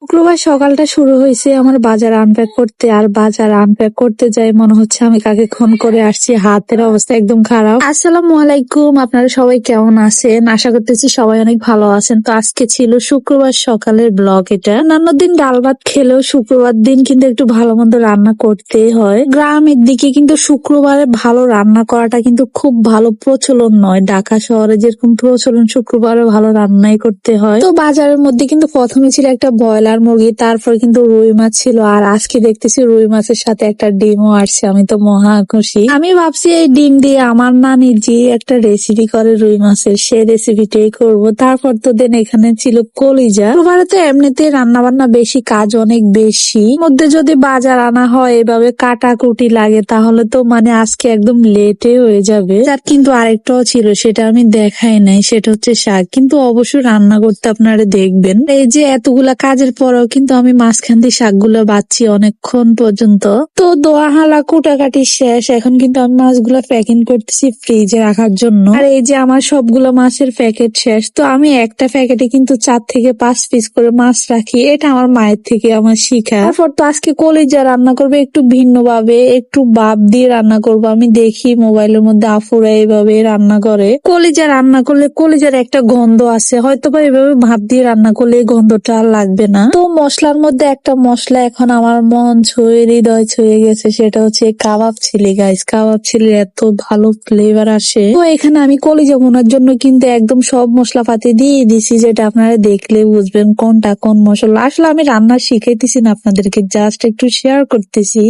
শুক্রবার সকালটা শুরু হয়েছে আমার বাজার আনপ্যাক করতে, আর বাজার আনপ্যাক করতে যাই মনে হচ্ছে আমি কাকে খুন করে আসছি। হাতের অবস্থা একদম খারাপ। আসসালামু আলাইকুম, আপনারা সবাই কেমন আছেন? আশা করতেছি সবাই অনেক ভালো আছেন। তো আজকে ছিল শুক্রবার সকালের ব্লগ। এটা অন্যান্য দিন ডাল ভাত খেলেও শুক্রবার দিন কিন্তু একটু ভালো মন্দ রান্না করতেই হয়। গ্রামের দিকে কিন্তু শুক্রবারে ভালো রান্না করাটা কিন্তু খুব ভালো প্রচলন নয়। ঢাকা শহরে যেরকম প্রচলন শুক্রবারে ভালো রান্নাই করতে হয়। তো বাজারের মধ্যে কিন্তু প্রথমে ছিল একটা ব্রয়লার মুরগি, তারপর কিন্তু রুই মাছ ছিল, আর আজকে দেখতেছি রুই মাছের সাথে একটা ডিমও আসছে। আমি তো মহা খুশি। আমি ভাবছি এই ডিম দিয়ে আমার নানি যে একটা রেসিপি করে রুই মাছের, সেই রেসিপিটাই করব। তারপর তো দেন এখানে ছিল কলিজা। শুক্রবারে তো এমনিতে রান্না বান্না বেশি, কাজ অনেক বেশি, মধ্যে যদি বাজার আনা হয় এভাবে কাটাকুটি লাগে তাহলে তো মানে আজকে একদম লেটে হয়ে যাবে। আর কিন্তু আরেকটাও ছিল, সেটা আমি দেখাই নাই, সেটা হচ্ছে শাক। কিন্তু অবশ্যই রান্না করতে আপনারা দেখবেন। এই যে এতগুলা কাজের পরেও কিন্তু আমি মাঝখান দিয়ে শাকগুলো বাচ্ছি অনেকক্ষণ পর্যন্ত। তো দোয়াহালা কুটাকাটি শেষ, এখন কিন্তু আমি মাছগুলা প্যাকিং করতেছি ফ্রিজে রাখার জন্য। আর এই যে আমার সবগুলো মাছের প্যাকেট শেষ। তো আমি একটা প্যাকেটে কিন্তু 4 থেকে 5 পিস করে মাছ রাখি, এটা আমার মায়ের থেকে আমার শিখা। তারপর তো আজকে কলিজা রান্না করবে একটু ভিন্ন ভাবে, একটু ভাপ দিয়ে রান্না করব। আমি দেখি মোবাইলের মধ্যে আপুরা এইভাবে রান্না করে। কলিজা রান্না করলে কলিজার একটা গন্ধ আছে, হয়তো বা এভাবে ভাপ দিয়ে রান্না করলে এই গন্ধটা আর লাগবে না। তো মশলার মধ্যে একটা মশলা এখন আমার মন ছুঁয়ে হৃদয় ছুঁয়ে গেছে, সেটা হচ্ছে কাবাব চিলি। গাইস, কাবাব চিলি এত ভালো ফ্লেভার আসে। তো এখানে আমি কলিজা ভুনার জন্য কিন্তু একদম সব মশলাপাতি দিয়ে দিছি, যেটা আপনারা দেখলে বুঝবেন কোনটা কোন মশলা। আসলে আমি রান্না শিখাইতেছি না আপনাদেরকে, জাস্ট একটু শেয়ার করতেছি।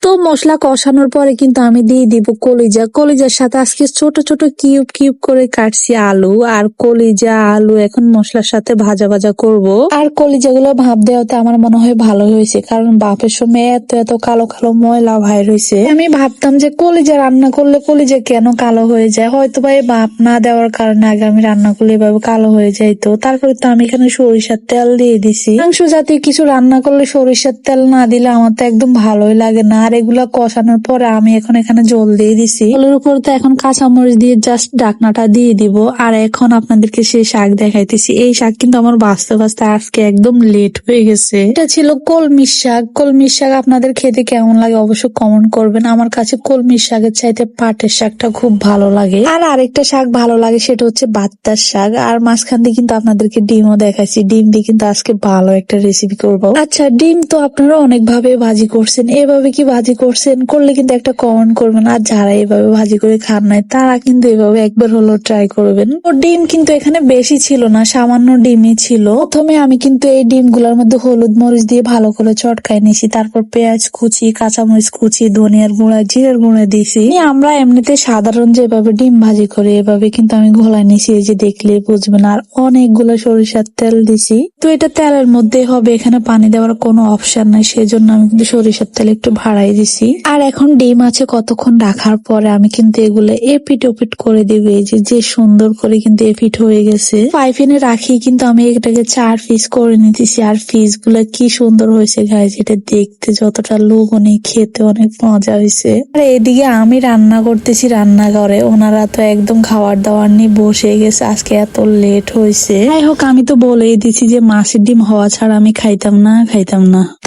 তো মশলা কষানোর পরে কিন্তু আমি দিয়ে দিব কলিজা। কলিজার সাথে আজকে ছোট ছোট কিউব কিউব করে কাটছি আলু, আর কলিজা আলু এখন মশলার সাথে ভাজা ভাজা করব। আর কলিজাগুলো ভাপ দেওয়াতে আমার মনে হয় ভালো হয়েছে, কারণ বাপের সময় এত এত কালো কালো ময়লা বাইর হয়েছে। আমি ভাবতাম যে কলিজা রান্না করলে কলিজা কেন কালো হয়ে যায়, হয়তো বা এই ভাপ না দেওয়ার কারণে আগে আমি রান্না করলে এভাবে কালো হয়ে যাইতো। তারপরে তো আমি এখানে সরিষার তেল দিয়ে দিছি। মাংস জাতীয় কিছু রান্না করলে সরিষার তেল না দিলে আমার তো একদম ভালোই লাগে না। আর এগুলা কষানোর পরে আমি এখন এখানে জল দিয়ে দিছি। জলের উপর তো এখন কাঁচামরিচ দিয়ে জাস্ট ঢাকনাটা দিয়ে দিব। আর এখন আপনাদেরকে সেই শাক দেখাইতেছি। এই শাক কিন্তু আমার বাঁচতে বাঁচতে আজকে একদম লেট হয়ে গেছে। এটা ছিল কলমির শাক। কলমির শাক আপনাদের খেতে কেমন লাগে অবশ্যই কমেন্ট করবেন। আমার কাছে কলমির শাকের চাইতে পাটের শাকটা খুব ভালো লাগে। আর আরেকটা শাক ভালো লাগে, সেটা হচ্ছে বাত্তার শাক। আর মাঝখান দিয়ে কিন্তু আপনাদেরকে ডিমও দেখাইছি। ডিম দিয়ে কিন্তু আজকে ভালো একটা রেসিপি করবো। আচ্ছা, ডিম তো আপনারা অনেক ভাবে ভাজি করছেন, এভাবে কি ভাজি করছেন? করলে কিন্তু একটা কমেন্ট করবেন। আর যারা এভাবে ভাজি করে খান নাই তারা কিন্তু এভাবে একবার হলো ট্রাই করবেন। তো ডিম কিন্তু এখানে বেশি ছিল না, সামান্য ডিমই ছিল। প্রথমে আমি কিন্তু এই ডিমগুলোর মধ্যে হলুদ মরিচ দিয়ে ভালো করে চটকাই নিছি, তারপর পেঁয়াজ কুচি, কাঁচামরিচ কুচি, ধনিয়ার গুঁড়া, জিরার গুঁড়া দিছি। আমরা এমনিতে সাধারণ যেভাবে ডিম ভাজি করি এভাবে কিন্তু আমি ঘোলাই নিছি, এই যে দেখলে বুঝবেন। আর অনেকগুলো সরিষার তেল দিছি। তো এটা তেলের মধ্যে হবে, এখানে পানি দেওয়ার কোনো অপশন নাই, সেজন্য আমি কিন্তু সরিষার তেল একটু ভাড়াই দিছি। আর এখন ডিম আছে কতক্ষণ রাখার পরে আমি কিন্তু এগুলো এপিট ওপিট করে দিব। এই যে সুন্দর করে কিন্তু এপিট হয়ে গেছে। পাইপিনে রাখি কিন্তু আমি এটাকে 4 পিস করে নিতেছি। আর পিস গুলা কি সুন্দর হয়েছে গাইস, এটা দেখতে যতটা লোভনীয়, খেতে অনেক মজা হয়েছে। আর এদিকে আমি রান্না করতেছি রান্নাঘরে, ওনারা তো একদম খাবার দাবার নিয়ে বসে গেছে। আজকে এত লেট হয়েছে। যাই হোক, আমি তো বলেই দিছি যে মাছের ডিম হওয়া ছাড়া আমি খাইতাম না।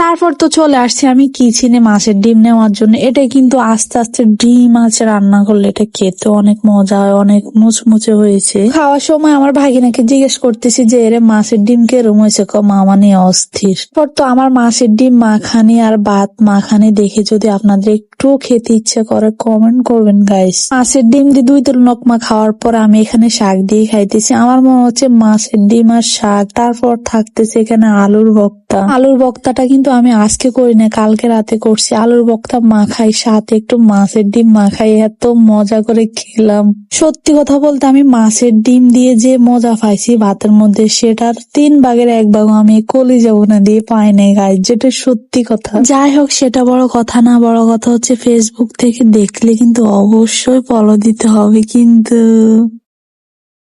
তারপর তো চলে আসছি আমি কিচেনে মাছের ডিম নেওয়ার জন্য। এটা কিন্তু আস্তে আস্তে ডিম আছে রান্না করলে এটা খেতে অনেক মজা হয়, অনেক মুচমুচে হয়েছে। খাওয়ার সময় আমার ভাগিনাকে জিজ্ঞেস করতেছি যে এরে মাছের ডিম কেরম হয়েছে, মামা নিয়ে অস্থির। পর তো আমার মাছের ডিম মাখানি আর ভাত মাখানি দেখে যদি আপনাদের একটু খেতে ইচ্ছে করে কমেন্ট করবেন গাইস। মাছের ডিম দিয়ে 2 লোকমা খাওয়ার পর আমি এখানে শাক দিয়ে খাইতেছি। আমার মনে হচ্ছে মাছের ডিম আর শাক, তারপর থাকতেছে এখানে আলুর ভর্তা। আলুর ভর্তাটা কিন্তু আমি আজকে করি না, কালকে রাতে করছি। আলুর ভর্তা মাখাই সাথে একটু মাছের ডিম মাখাই, এত মজা করে খেলাম। সত্যি কথা বলতে আমি মাছের ডিম দিয়ে যে মজা পাইছি ভাতের মধ্যে, সেটার 3 ভাগের 1 ভাগ আমি কলিজা ভুনা দিয়ে পাই নাই গাইস, যেটা সত্যি কথা। যাই হোক, সেটা বড় কথা না, বড় কথা হচ্ছে ফেসবুক থেকে দেখলে কিন্তু অবশ্যই ফলো দিতে হবে কিন্তু।